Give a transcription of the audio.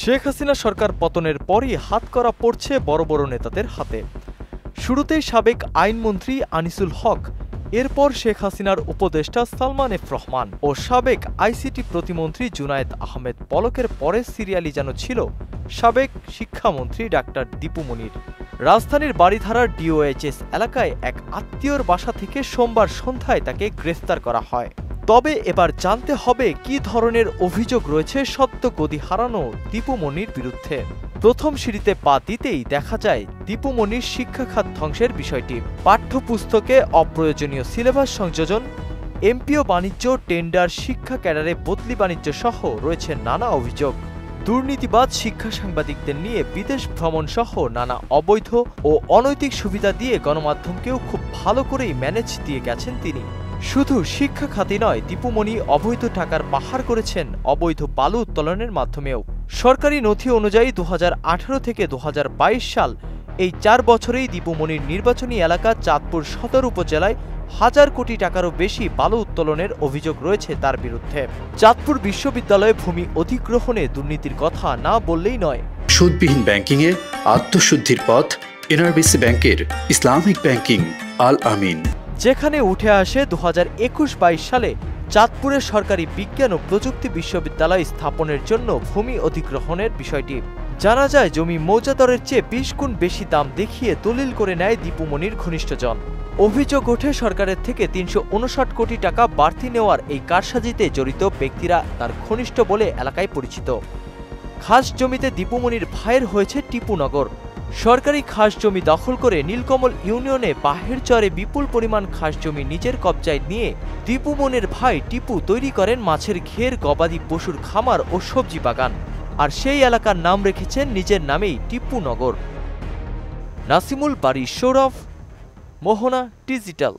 শেখ হাসিনা সরকার পতনের পরই হাতকড়া পড়ছে বড় বড় নেতাদের হাতে। শুরুতেই সাবেক আইনমন্ত্রী আনিসুল হক, এরপর শেখ হাসিনার উপদেষ্টা সালমান এফ রহমান ও সাবেক আইসিটি প্রতিমন্ত্রী জুনায়েদ আহমেদ পলকের পরে সিরিয়ালি যেন ছিল সাবেক শিক্ষামন্ত্রী ডাক্তার দীপু মনির। রাজধানীর বারিধারার ডিওএইচএস এলাকায় এক আত্মীয়র বাসা থেকে সোমবার সন্ধ্যায় তাকে গ্রেফতার করা হয়। তবে এবার জানতে হবে কি ধরনের অভিযোগ রয়েছে সদ্য গদি হারানো দীপু মনির বিরুদ্ধে। প্রথম সিঁড়িতে পা দিতেই দেখা যায় দীপু মনির শিক্ষাখাত ধ্বংসের বিষয়টি। পাঠ্যপুস্তকে অপ্রয়োজনীয় সিলেবাস সংযোজন, এমপিও বাণিজ্য, টেন্ডার, শিক্ষা ক্যাডারে বদলি বাণিজ্য সহ রয়েছে নানা অভিযোগ। দুর্নীতিবাদ শিক্ষা সাংবাদিকদের নিয়ে বিদেশ ভ্রমণ সহ নানা অবৈধ ও অনৈতিক সুবিধা দিয়ে গণমাধ্যমকেও খুব ভালো করেই ম্যানেজ দিয়ে গেছেন তিনি। শুধু শিক্ষা খাতে নয়, দীপু মনি অবৈধ টাকার পাহাড় করেছেন অবৈধ বালু উত্তোলনের মাধ্যমেও। সরকারি নথি অনুযায়ী 2018 থেকে 2022 সাল এই 4 বছরেই দীপু মনির নির্বাচনী এলাকা চাঁদপুর সদর উপজেলায় 1000 কোটি টাকারও বেশি বালু উত্তোলনের অভিযোগ রয়েছে তার বিরুদ্ধে। চাঁদপুর বিশ্ববিদ্যালয়ে ভূমি অধিগ্রহণে দুর্নীতির কথা না বললেই নয়। সুদবিহীন ব্যাংকিংয়ে আত্মশুদ্ধির পথ এনআরবিসি ব্যাংকের ইসলামিক ব্যাংকিং আল আমিন, যেখানে উঠে আসে 2021-22 সালে চাঁদপুরের সরকারি বিজ্ঞান ও প্রযুক্তি বিশ্ববিদ্যালয় স্থাপনের জন্য ভূমি অধিগ্রহণের বিষয়টি। জানা যায় জমি মৌজাদরের চেয়ে 20 গুণ বেশি দাম দেখিয়ে দলিল করে নেয় দীপু মনির ঘনিষ্ঠজন। অভিযোগ ওঠে সরকারের থেকে 359 কোটি টাকা বাড়তি নেওয়ার এই কারসাজিতে জড়িত ব্যক্তিরা তার ঘনিষ্ঠ বলে এলাকায় পরিচিত। খাস জমিতে দীপু মনির ভাইয়ের হয়েছে টিপুনগর। সরকারি খাস জমি দখল করে নীলকমল ইউনিয়নে বাহের চরে বিপুল পরিমাণ খাস জমি নিজের কবজায় নিয়ে দীপু মনির ভাই টিপু তৈরি করেন মাছের ঘের, গবাদি পশুর খামার ও সবজি বাগান। আর সেই এলাকার নাম রেখেছেন নিজের নামেই টিপুনগর। নাসিমুল বারী, সৌরভ, মোহনা ডিজিটাল।